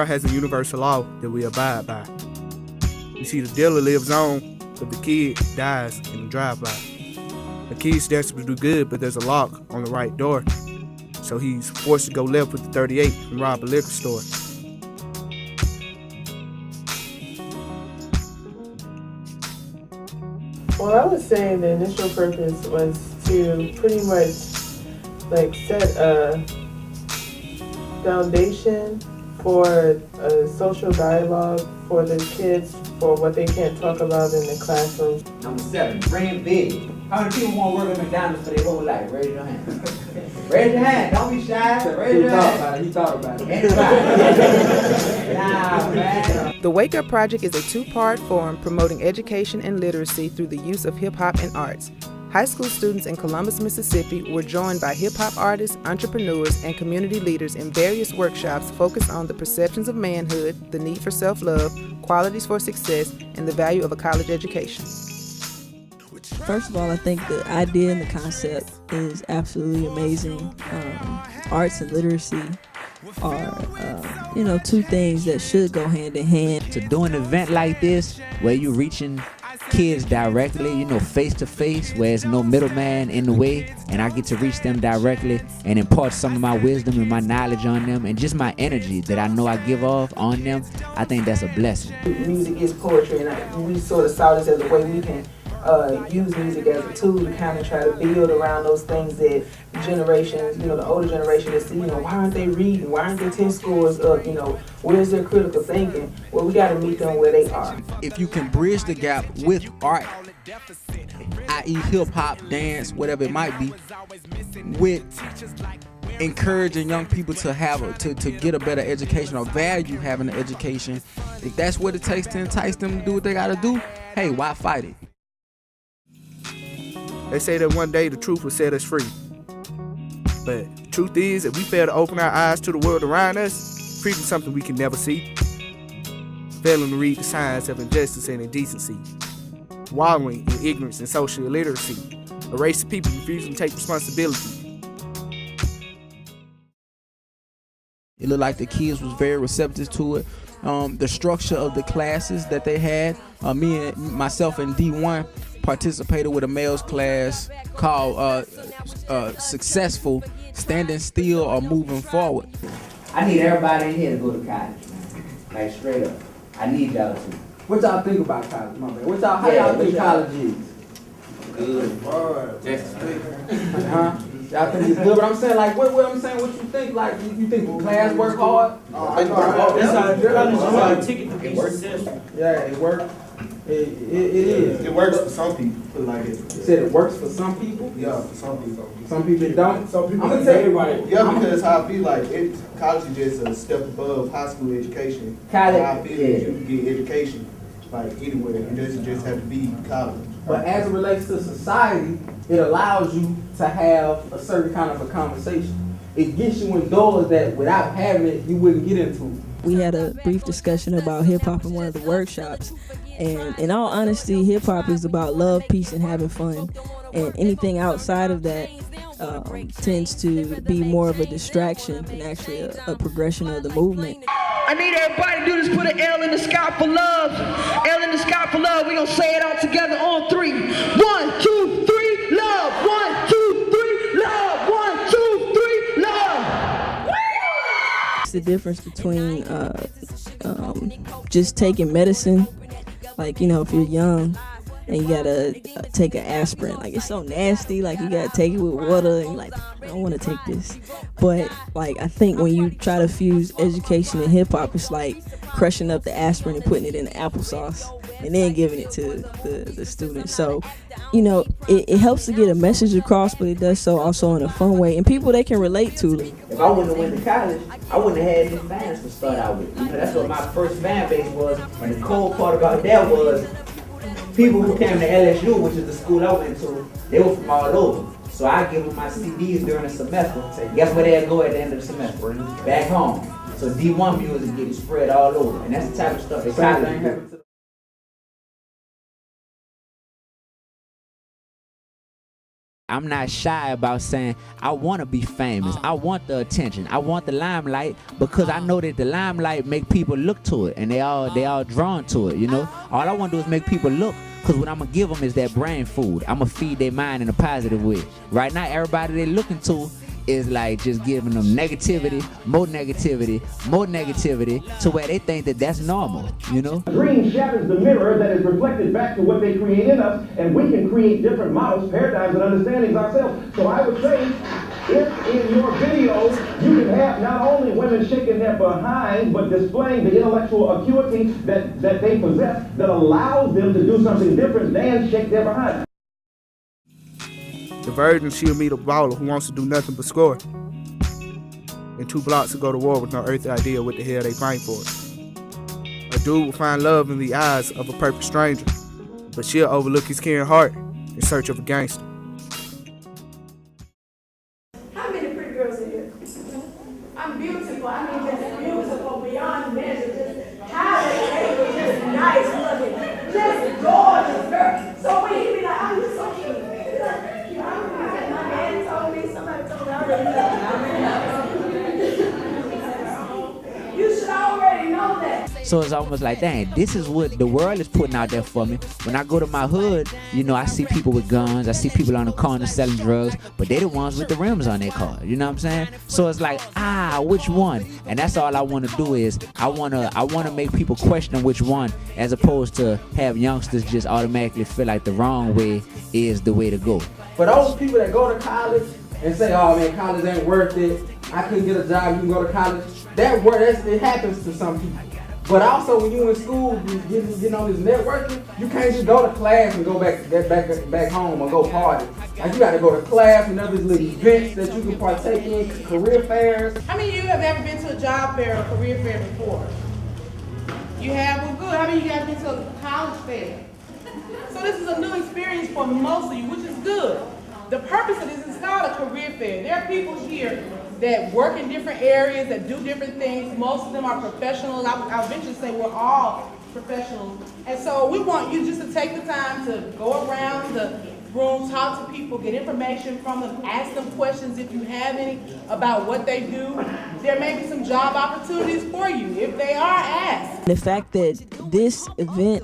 world has a universal law that we abide by. You see, the dealer lives on, but the kid dies in the drive-by. The kid's desperate to do good, but there's a lock on the right door. So he's forced to go left with the 38 and rob a liquor store. Well, I was saying the initial purpose was to pretty much set a foundation for a social dialogue for the kids for what they can't talk about in the classroom. Number 7, dream big. How many people want to work at McDonald's for their whole life? Raise your hand. Raise your hand. Don't be shy. Raise your hand. He thought about it. Anybody? Nah, man. The Wake Up Project is a two-part forum promoting education and literacy through the use of hip-hop and arts. High school students in Columbus, Mississippi were joined by hip-hop artists, entrepreneurs, and community leaders in various workshops focused on the perceptions of manhood, the need for self-love, qualities for success, and the value of a college education. First of all, I think the idea and the concept is absolutely amazing. Arts and literacy are, two things that should go hand in hand. To do an event like this where you're reaching kids directly, face to face, where there's no middleman in the way, and I get to reach them directly and impart some of my wisdom and my knowledge on them and just my energy that I know I give off on them, I think that's a blessing. Music is poetry, and we sort of saw this as a way we can use music as a tool to kind of try to build around those things that generations, the older generation is, why aren't they reading? Why aren't their test scores up? Where's their critical thinking? Well, we got to meet them where they are. If you can bridge the gap with art, i.e. hip-hop, dance, whatever it might be, with encouraging young people to have to get a better education or value having an education, if that's what it takes to entice them to do what they got to do, hey, why fight it? They say that one day the truth will set us free. But the truth is, if we fail to open our eyes to the world around us, freedom's something we can never see. Failing to read the signs of injustice and indecency. Wallowing in ignorance and social illiteracy. A race of people refusing to take responsibility. It looked like the kids was very receptive to it. The structure of the classes that they had, myself and D1 participated with a males class called Successful, Standing Still or Moving Forward. I need everybody in here to go to college, man. Like straight up. I need y'all to. What y'all think about college, my man? How y'all think college is? Good. Huh? Y'all think it's good, but I'm saying, what you think? You think class work hard? It's a ticket to be successful. Yeah, it works. It is. It works for some people. Put it like it. You said it works for some people? Yeah, for some people. Some people it don't? Some people. I'm gonna tell you right. Yeah, because how I feel like college is just a step above high school education. College, how I feel is you can get education anywhere. It doesn't just have to be college. But as it relates to society, it allows you to have a certain kind of a conversation. It gets you in doors that without having it, you wouldn't get into. We had a brief discussion about hip-hop in one of the workshops. And in all honesty, hip-hop is about love, peace, and having fun. And anything outside of that tends to be more of a distraction than actually a progression of the movement. I need everybody to do this, put an L in the sky for love. L in the sky for love. We're going to say it all together on 3. 1, 2, 3, love. 1, 2, 3, love. 1, 2, 3, love. It's the difference between just taking medicine. If you're young and you gotta take an aspirin, it's so nasty, you gotta take it with water, and you're I don't want to take this. But I think when you try to fuse education and hip-hop, it's like crushing up the aspirin and putting it in the applesauce and then giving it to the students. So it helps to get a message across, but it does so also in a fun way, and people they can relate to it. If I wouldn't have went to college, I wouldn't have had any fans to start out with. That's what my first fan base was. And the cool part about that was people who came to LSU, which is the school I went to, they were from all over. So I give them my CDs during the semester. Guess where they'll go at the end of the semester? Back home. So D1 music getting spread all over. And that's the type of stuff that college do. I'm not shy about saying I want to be famous. I want the attention. I want the limelight because I know that the limelight make people look to it, and they all drawn to it. You know, all I want to do is make people look. Because what I'm going to give them is that brain food. I'm going to feed their mind in a positive way. Right now, everybody they're looking to is like just giving them negativity, to where they think that that's normal, you know? Dream shatters the mirror that is reflected back to what they create in us, and we can create different models, paradigms, and understandings ourselves. So I would say, if in your videos you can have not only women shaking their behind, but displaying the intellectual acuity that they possess that allows them to do something different than shake their behind. The virgin, she'll meet a baller who wants to do nothing but score. And 2 blocks to go to war with no earthly idea what the hell they fight for. A dude will find love in the eyes of a perfect stranger, but she'll overlook his caring heart in search of a gangster. How many pretty girls are here? I'm beautiful. I mean, just beautiful beyond measure. Just highly able, just nice looking, just gorgeous girl. So when he be like, oh, you're so cute. My man told me, somebody told me, I already know. You should already know that. So it's almost like, dang, this is what the world is putting out there for me. When I go to my hood, you know, I see people with guns, I see people on the corner selling drugs, but they the ones with the rims on their car, you know what I'm saying? So it's like, which one? And that's all I want to do is, I want to make people question which one, as opposed to have youngsters just automatically feel like the wrong way is the way to go. For those people that go to college and say, oh man, college ain't worth it, I couldn't get a job, you can go to college, it happens to some people. But also when you in school, you know, this networking, you can't just go to class and go back home or go party. Like you gotta go to class and other little events that you can partake in, career fairs. How many of you have ever been to a job fair or career fair before? You have? Well, good. How many of you have been to a college fair? So this is a new experience for most of you, which is good. The purpose of this is called a career fair. There are people here that work in different areas, that do different things. Most of them are professionals. I'll venture to say we're all professionals. And so we want you just to take the time to go around the room, talk to people, get information from them, ask them questions if you have any about what they do. There may be some job opportunities for you if they are asked. The fact that this event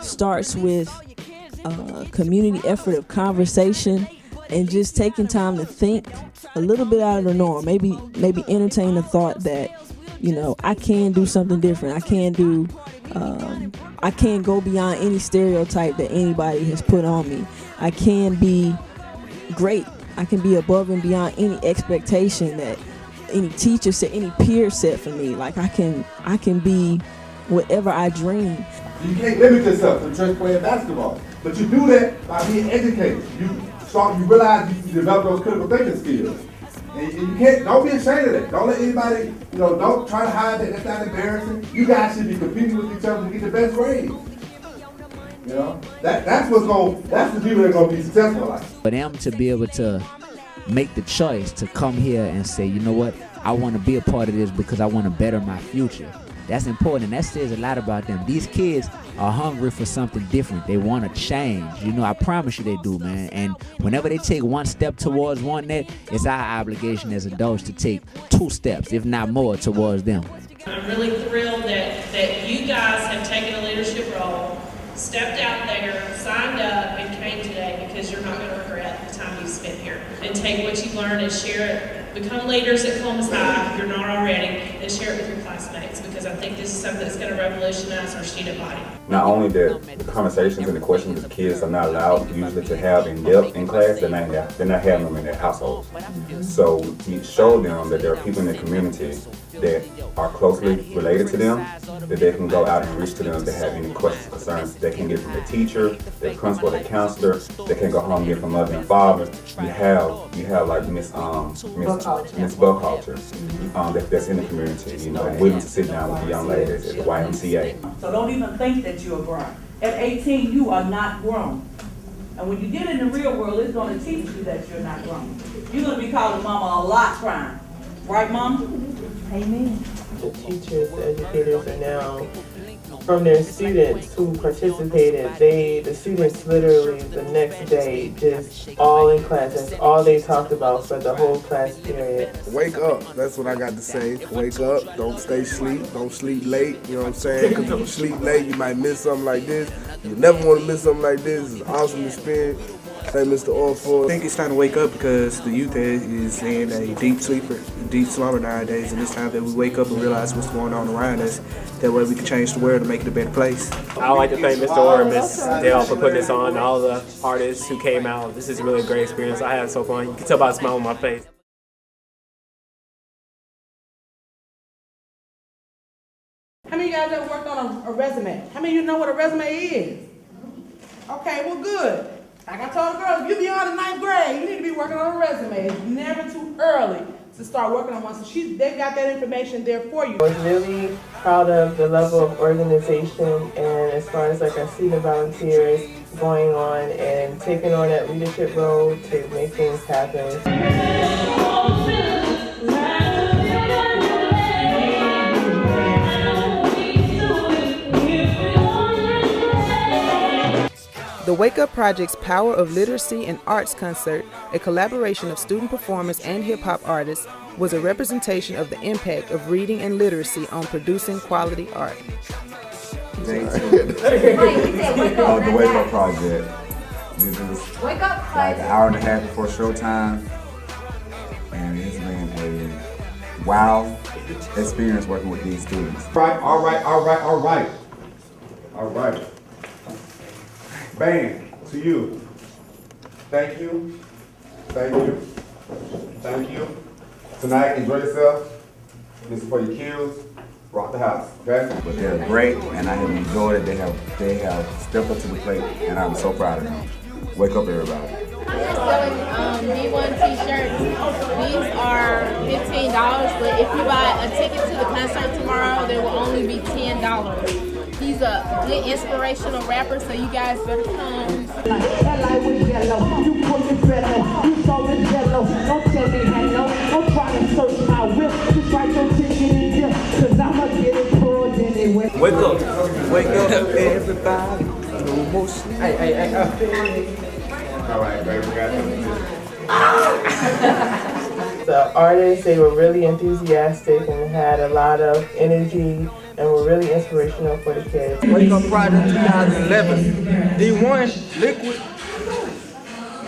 starts with a community effort of conversation and just taking time to think a little bit out of the norm, maybe entertain the thought that, you know, I can do something different. I can go beyond any stereotype that anybody has put on me. I can be great. I can be above and beyond any expectation that any teacher set, any peer set for me. Like I can be whatever I dream. You can't limit yourself to just playing basketball, but you do that by being educated. You realize you develop those critical thinking skills. And you don't be ashamed of that. Don't let anybody, don't try to hide that. That's not embarrassing. You guys should be competing with each other to get the best grades. That's the people that are gonna be successful in life. For them to be able to make the choice to come here and say, you know what, I want to be a part of this because I want to better my future. That's important, and that says a lot about them. These kids are hungry for something different. They want to change. I promise you they do, man. And whenever they take one step towards wanting that, it's our obligation as adults to take 2 steps, if not more, towards them. I'm really thrilled that you guys have taken a leadership role, stepped out there, signed up, and came today because you're not going to regret the time you spent here. And take what you've learned and share it. Become leaders at Columbus High if you're not already, and share it with your classmates, because I think this is something that's going to revolutionize our student body. Not only that the conversations and the questions that kids are not allowed usually to have in depth in class, they're not having them in their households. So we show them that there are people in the community that are closely related to them, that they can go out and reach to them if they have any questions, concerns. They can get from their teacher, their principal, their counselor. They can go home and get from mother and father. You have like Miss Buckhalter, that's in the community, willing to sit down with the young ladies at the YMCA. So don't even think that you are grown. At 18, you are not grown. And when you get in the real world, it's going to teach you that you're not grown. You're going to be calling mama a lot crying. Right, Mom? Amen. The teachers, the educators are now from their students who participated. The students literally the next day just all in class. That's all they talked about for the whole class period. Wake up. That's what I got to say. Wake up. Don't stay asleep. Don't sleep late. You know what I'm saying? Because if you sleep late, you might miss something like this. You never want to miss something like this. It's an awesome experience. Say Mr. Orford. I think it's time to wake up because the youth is in a deep slumber nowadays, and it's time that we wake up and realize what's going on around us. That way we can change the world and make it a better place. I would like to thank Mr. Orr and Ms. Dale for putting this on, all the artists who came out. This is a really great experience. I had so fun. You can tell by the smile on my face. How many of you guys ever worked on a resume? How many of you know what a resume is? Okay, well good. Like I told the girls, if you beyond the 9th grade, you need to be working on a resume. It's never too early to start working on one. So they've got that information there for you. I was really proud of the level of organization, and as far as like our student volunteers going on and taking on that leadership role to make things happen. The Wake Up Project's Power of Literacy and Arts concert, a collaboration of student performers and hip-hop artists, was a representation of the impact of reading and literacy on producing quality art. The Wake Up Project. This is like an hour and a half before showtime, and it's been a wow experience working with these students. All right. Band, to you. Thank you. Tonight, enjoy yourself. This is for your cues. Rock the house, okay? But they're great, and I have enjoyed it. They have stepped up to the plate, and I'm so proud of them. Wake up, everybody. I'm selling B1 t-shirts. These are $15, but if you buy a ticket to the concert tomorrow, they will only be $10. He's a good inspirational rapper, so you guys better come. Wake up, everybody. No more sleep. All right, baby, we got The artists, they were really enthusiastic and had a lot of energy and were really inspirational for the kids. Wake Up Project 2011. D1, Liquid.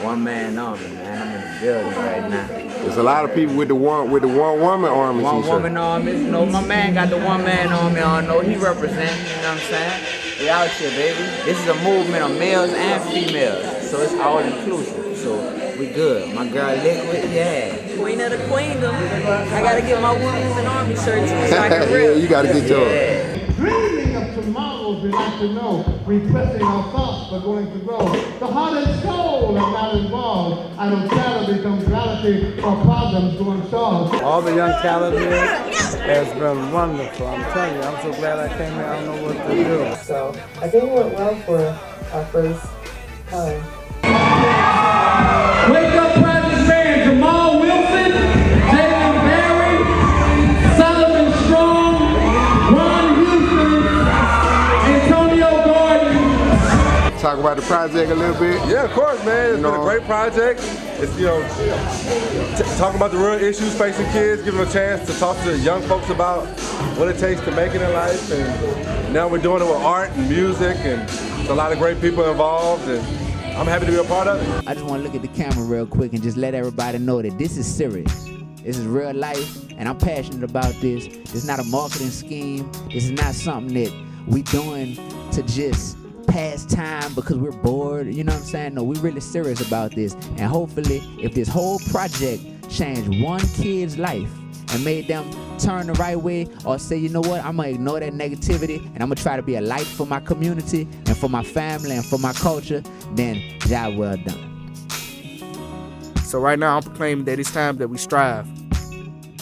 One man army, man. I'm in the building right now. There's a lot of people with the one woman army. One woman army. You know, my man got the one man army on. Know he represents. You know what I'm saying? We out here, baby. This is a movement of males and females, so it's all inclusive. So we good. My girl Liquid, yeah. Queen of the Queendom. I gotta get my woman army shirt too, so I can rip. Yeah, you gotta get yours. Dreaming of tomorrows we like to know, repressing our thoughts but going to grow. The heart and soul are not involved. I know chatter becomes reality or problems going solved. All the young talent here has been wonderful. I'm telling you, I'm so glad I came here. I don't know what to do. So I think it went well for our first time. Wake Up Project Band, Jamal Wilson, Jalen Barry, Solomon Strong, Ron Houston, Antonio Gordon. Talk about the project a little bit. Yeah, of course, man. It's been a great project. It's, talking about the real issues facing kids, giving them a chance to talk to young folks about what it takes to make it in life. And now we're doing it with art and music, and there's a lot of great people involved. And I'm happy to be a part of it. I just want to look at the camera real quick and just let everybody know that this is serious. This is real life, and I'm passionate about this. It's not a marketing scheme. This is not something that we doing to just pass time because we're bored. You know what I'm saying? No, we're really serious about this. And hopefully, if this whole project changed one kid's life and made them turn the right way or say, you know what, I'm gonna ignore that negativity and I'm gonna try to be a light for my community and for my family and for my culture, then job well done. So right now I'm proclaiming that it's time that we strive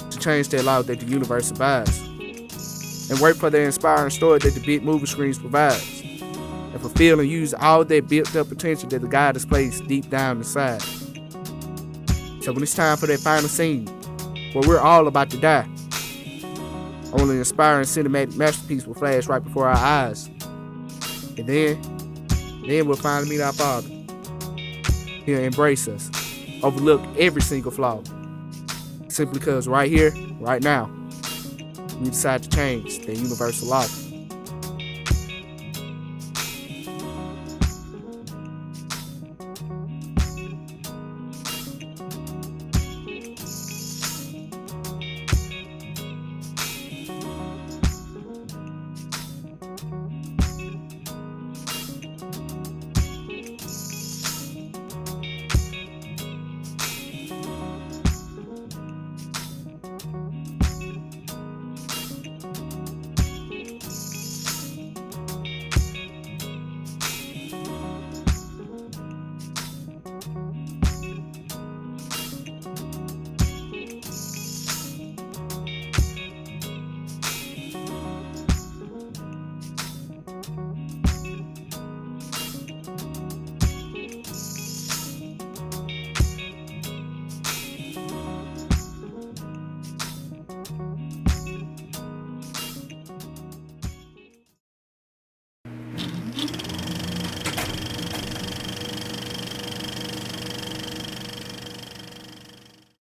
to change the law that the universe survives and work for the inspiring story that the big movie screens provides and fulfill and use all that built up potential that the God has placed deep down inside. So when it's time for that final scene where we're all about to die, Only an inspiring cinematic masterpiece will flash right before our eyes. And then we'll finally meet our Father. He'll embrace us, overlook every single flaw. Simply because right here, right now, we decide to change the universal law.